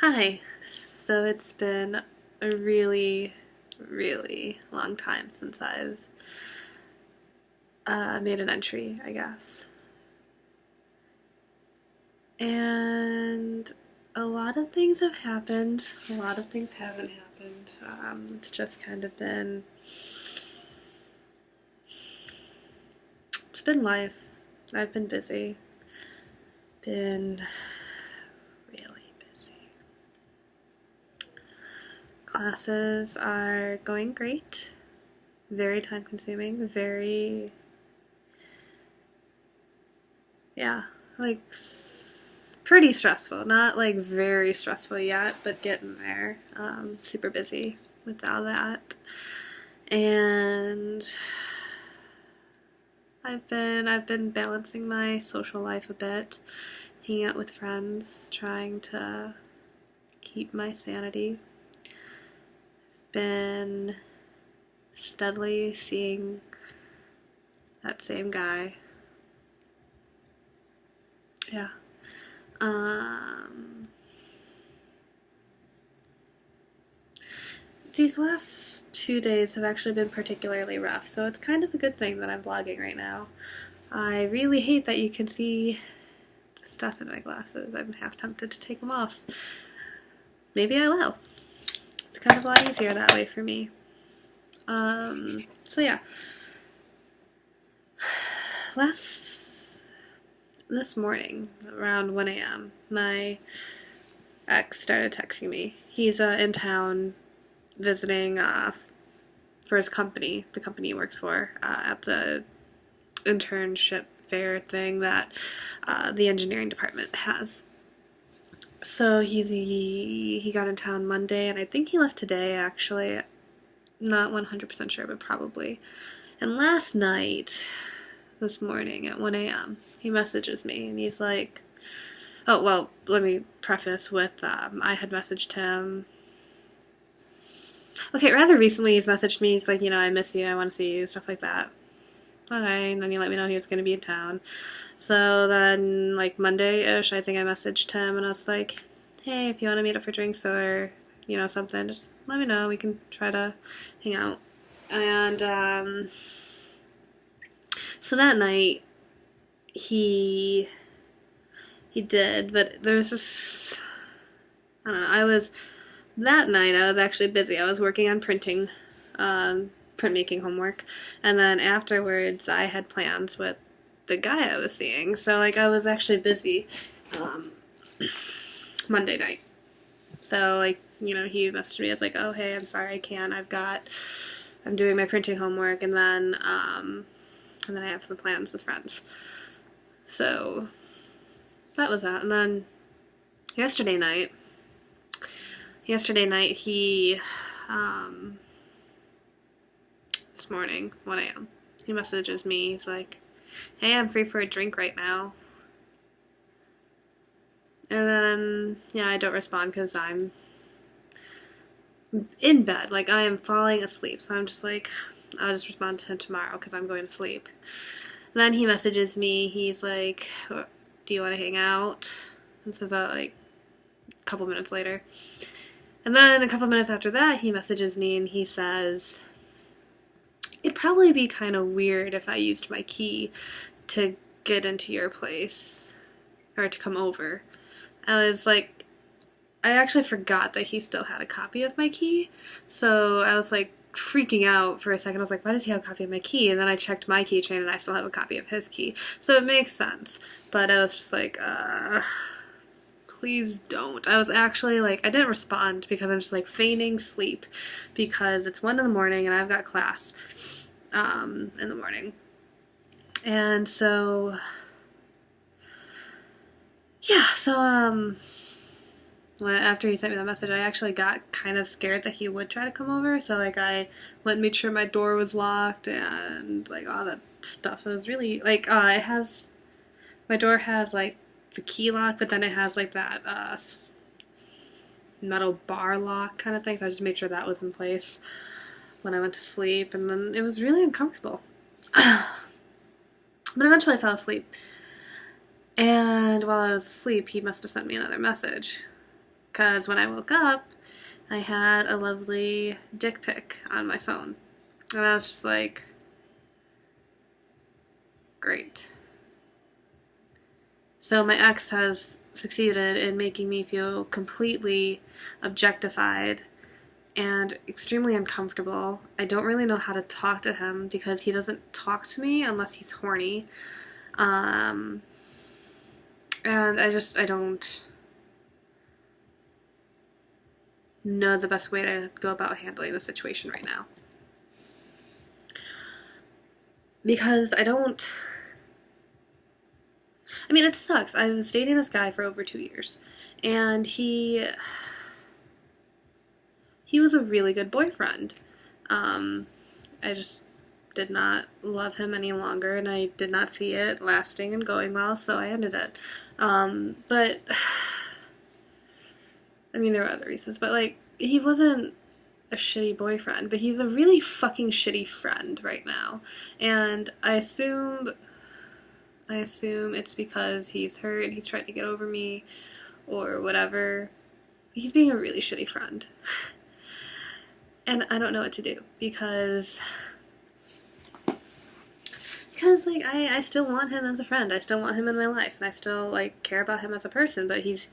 Hi. So it's been a really, really long time since I've made an entry, I guess. And a lot of things have happened. A lot of things haven't happened. It's just kind of been. It's been life. I've been busy. Been really busy. Classes are going great. Very time consuming. Very, yeah, like pretty stressful. Not like very stressful yet, but getting there. Super busy with all that. And I've been balancing my social life a bit, hanging out with friends, trying to keep my sanity. Been steadily seeing that same guy. Yeah. Um, these last 2 days have actually been particularly rough, so it's kind of a good thing that I'm vlogging right now. I really hate that you can see the stuff in my glasses. I'm half tempted to take them off. Maybe I will. It's kind of a lot easier that way for me. So yeah. This morning, around 1 a.m., my ex started texting me. He's in town visiting for his company, the company he works for, at the internship fair thing that the engineering department has. So he got in town Monday, and I think he left today, actually. Not 100% sure, but probably. And last night, this morning at 1 a.m., he messages me, and he's like, oh, well, let me preface with I had messaged him. Okay, rather recently he's messaged me. He's like, I miss you, I want to see you, stuff like that. Okay, and then he let me know he was going to be in town. So then, like, Monday-ish, I think I messaged him, and I was like, hey, if you want to meet up for drinks or, something, just let me know. We can try to hang out. And, so that night, he did, but there was this, I don't know, that night I was actually busy. I was working on printmaking homework, and then afterwards I had plans with the guy I was seeing, so like I was actually busy Monday night. So like, he messaged me, I was like, oh hey, I'm sorry I can't, I'm doing my printing homework, and then I have the plans with friends. So that was that. And then yesterday night he this morning, 1 a.m., he messages me. He's like, hey, I'm free for a drink right now. And then, yeah, I don't respond because I'm in bed. Like, I am falling asleep. So I'm just like, I'll just respond to him tomorrow because I'm going to sleep. And then he messages me. He's like, do you want to hang out? This is like a couple minutes later. And then a couple minutes after that, he messages me and he says, it'd probably be kind of weird if I used my key to get into your place or to come over. I was like, I actually forgot that he still had a copy of my key, so I was like freaking out for a second. I was like, why does he have a copy of my key? And then I checked my keychain and I still have a copy of his key, so it makes sense. But I was just like, please don't. I was actually like, I didn't respond because I'm just like feigning sleep because it's 1 in the morning and I've got class in the morning. And so yeah, so after he sent me that message, I actually got kind of scared that he would try to come over. So like I went and made sure my door was locked and like all that stuff. It was really like my door has like the key lock, but then it has like that metal bar lock kind of thing. So I just made sure that was in place when I went to sleep, and then it was really uncomfortable. But eventually I fell asleep. And while I was asleep, he must have sent me another message. Because when I woke up, I had a lovely dick pic on my phone. And I was just like, great. So my ex has succeeded in making me feel completely objectified and extremely uncomfortable. I don't really know how to talk to him because he doesn't talk to me unless he's horny. And I don't know the best way to go about handling the situation right now. Because I mean, it sucks. I was dating this guy for over 2 years, and he was a really good boyfriend. I just did not love him any longer, and I did not see it lasting and going well, so I ended it. But I mean, there were other reasons, but like, he wasn't a shitty boyfriend, but he's a really fucking shitty friend right now, and I assume it's because he's hurt and he's trying to get over me or whatever. He's being a really shitty friend. And I don't know what to do because like I still want him as a friend. I still want him in my life and I still like care about him as a person, but he's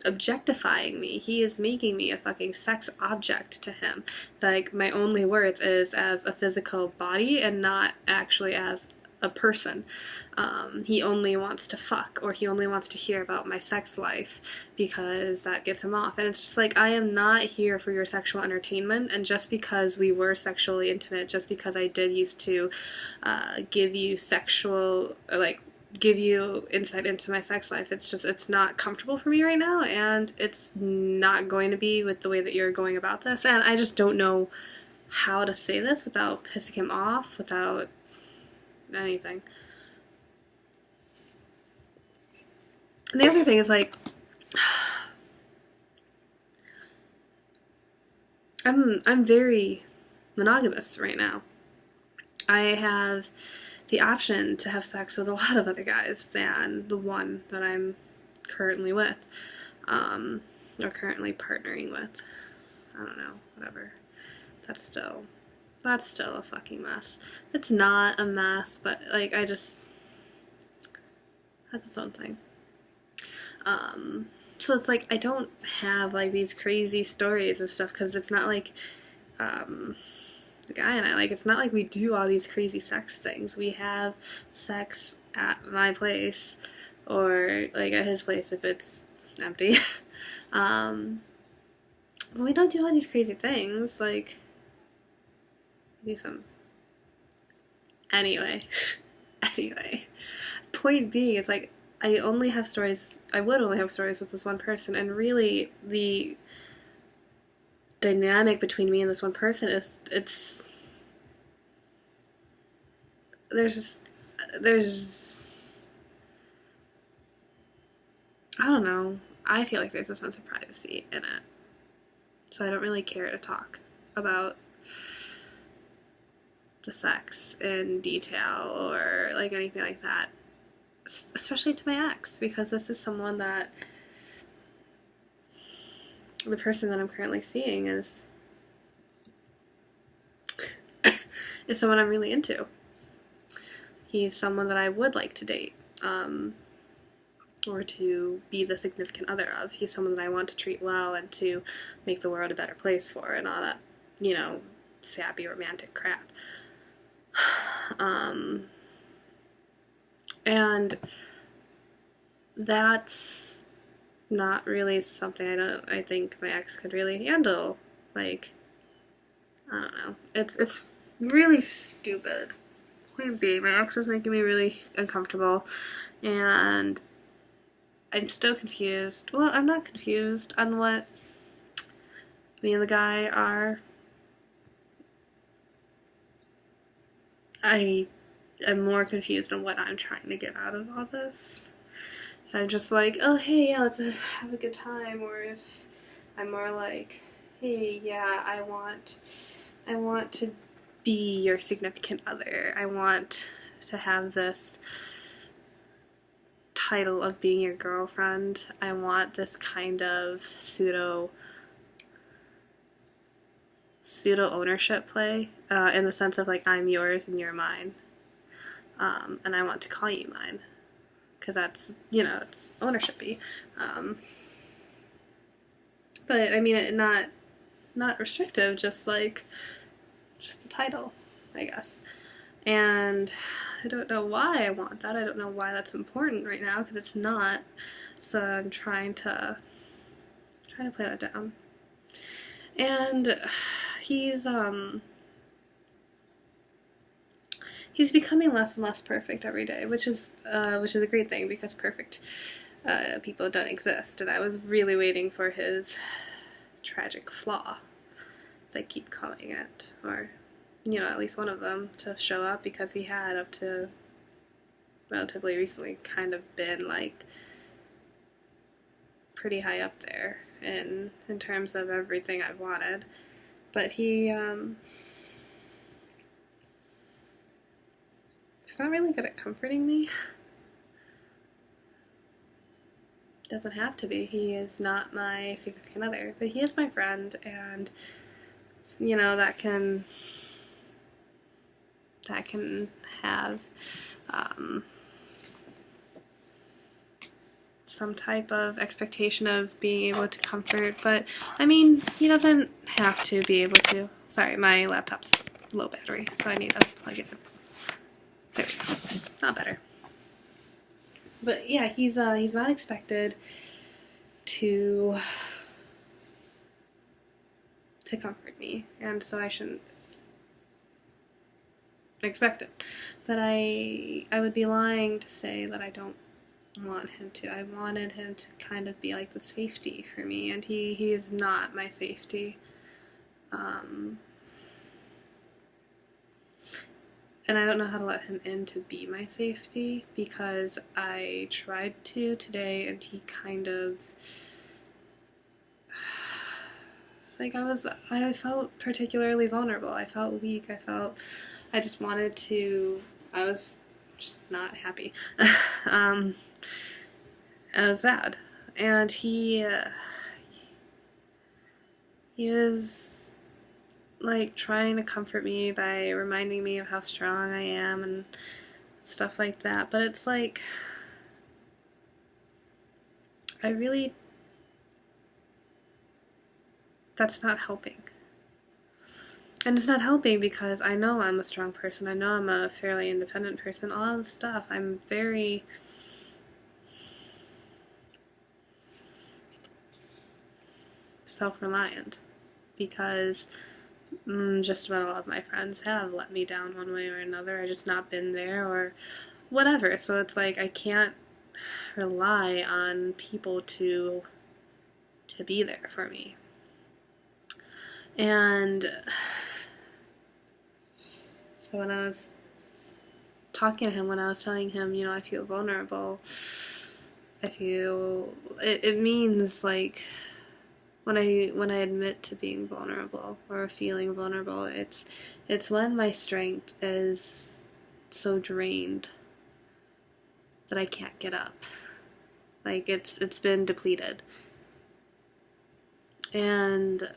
objectifying me. He is making me a fucking sex object to him. Like, my only worth is as a physical body and not actually as a person. He only wants to fuck, or he only wants to hear about my sex life because that gets him off. And it's just like, I am not here for your sexual entertainment, and just because we were sexually intimate, just because I did used to give you sexual, like, give you insight into my sex life, it's not comfortable for me right now, and it's not going to be with the way that you're going about this, and I just don't know how to say this without pissing him off, without anything. And the other thing is, like, I'm very monogamous right now. I have the option to have sex with a lot of other guys than the one that I'm currently with, or currently partnering with. I don't know, whatever. That's still a fucking mess. It's not a mess, but like, that's its own thing. So it's like, I don't have like these crazy stories and stuff, because it's not like, the guy and I, like, it's not like we do all these crazy sex things. We have sex at my place, or like at his place if it's empty. But we don't do all these crazy things. Like, we do some. Anyway. Point being is, like, I would only have stories with this one person, and really the dynamic between me and this one person is, there's I don't know, I feel like there's a sense of privacy in it, so I don't really care to talk about the sex in detail or like anything like that, especially to my ex, because this is someone that, the person that I'm currently seeing is someone I'm really into. He's someone that I would like to date, or to be the significant other of. He's someone that I want to treat well and to make the world a better place for, and all that, sappy romantic crap. And that's not really something I think my ex could really handle. Like, I don't know. It's really stupid. Point being, my ex is making me really uncomfortable, and I'm still confused. Well, I'm not confused on what me and the guy are. I'm more confused on what I'm trying to get out of all this. If I'm just like, oh, hey, yeah, let's have a good time, or if I'm more like, hey, yeah, I want to be your significant other. I want to have this title of being your girlfriend. I want this kind of pseudo ownership play, in the sense of like I'm yours and you're mine, and I want to call you mine because that's, it's ownershipy. But I mean, not restrictive, just the title, I guess. And I don't know why I want that. I don't know why that's important right now, because it's not. So I'm trying to play that down. And he's becoming less and less perfect every day, which is a great thing, because perfect people don't exist. And I was really waiting for his tragic flaw, as I keep calling it, or at least one of them to show up, because he had, up to relatively recently, kind of been like pretty high up there in terms of everything I've wanted. But he's not really good at comforting me. Doesn't have to be. He is not my significant other, but he is my friend, and that can have some type of expectation of being able to comfort, but I mean, he doesn't have to be able to. Sorry, my laptop's low battery, so I need to plug it in. There we go. Not better. But yeah, he's not expected to comfort me, and so I shouldn't expect it. But I would be lying to say that I don't want him to. I wanted him to kind of be like the safety for me, and he is not my safety. And I don't know how to let him in to be my safety, because I tried to today, and he kind of, like, I felt particularly vulnerable. I felt weak. I just wanted to, I was just not happy. I was sad. And he was like trying to comfort me by reminding me of how strong I am and stuff like that. But it's like, that's not helping. And it's not helping because I know I'm a strong person. I know I'm a fairly independent person. All this stuff. I'm very self-reliant, because just about all of my friends have let me down one way or another. I just not been there or whatever. So it's like I can't rely on people to be there for me. And so when I was talking to him, when I was telling him, I feel vulnerable, it means like when I admit to being vulnerable or feeling vulnerable, it's when my strength is so drained that I can't get up. Like it's been depleted. And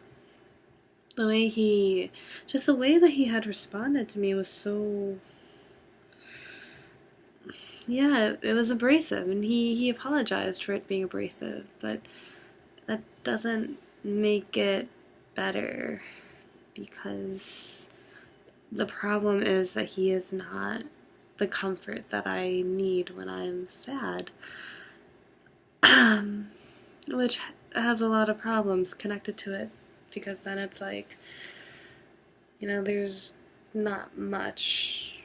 the way that he had responded to me was so, yeah, it was abrasive, and he apologized for it being abrasive, but that doesn't make it better, because the problem is that he is not the comfort that I need when I'm sad, which has a lot of problems connected to it, because then it's like, there's not much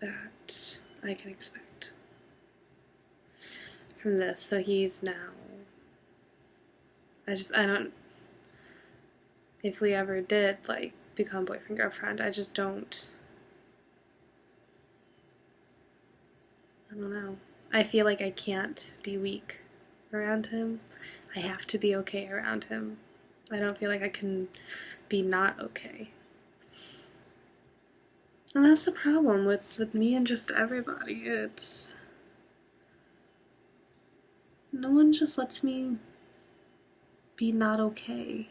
that I can expect from this. So he's now, I don't, if we ever did like become boyfriend girlfriend, I just don't, I don't know. I feel like I can't be weak around him. I have to be okay around him. I don't feel like I can be not okay. And that's the problem with me and just everybody. It's no one just lets me be not okay.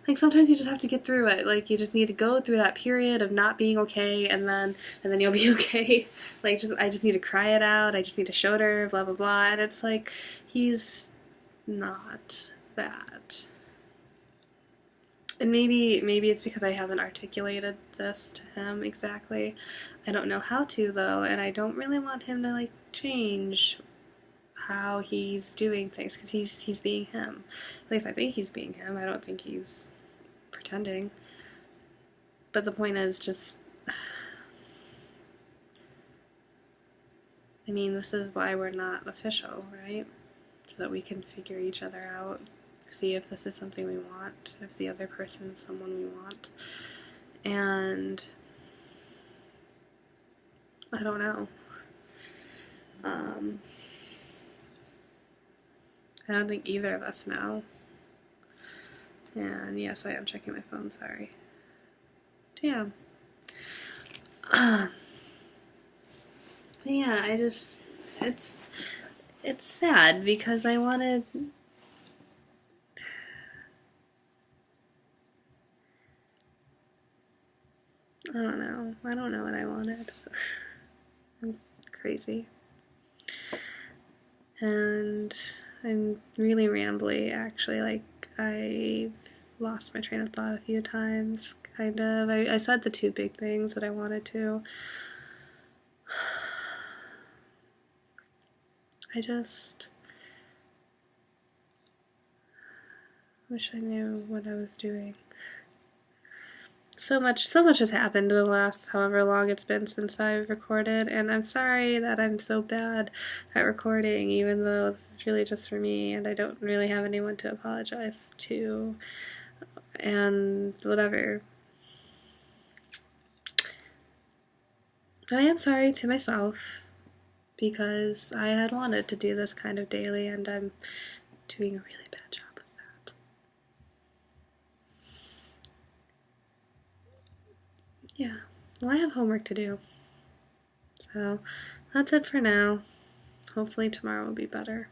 Like sometimes you just have to get through it. Like you just need to go through that period of not being okay, and then you'll be okay. Like I just need to cry it out. I just need to show her, blah blah blah. And it's like he's not that. And maybe it's because I haven't articulated this to him exactly. I don't know how to though, and I don't really want him to like change how he's doing things because he's being him. At least I think he's being him. I don't think he's pretending. But the point is just I mean, this is why we're not official, right? So that we can figure each other out, see if this is something we want, if the other person is someone we want. And I don't know. I don't think either of us know. And yes, I am checking my phone, sorry. Damn. But yeah, it's sad because I wanted I don't know. I don't know what I wanted. I'm crazy. And I'm really rambly, actually. Like, I've lost my train of thought a few times, kind of. I said the two big things that I wanted to. I just wish I knew what I was doing. So much has happened in the last however long it's been since I've recorded, and I'm sorry that I'm so bad at recording, even though this is really just for me, and I don't really have anyone to apologize to, and whatever. But I am sorry to myself, because I had wanted to do this kind of daily, and I'm doing a really bad job of that. Yeah, well, I have homework to do. So, that's it for now. Hopefully tomorrow will be better.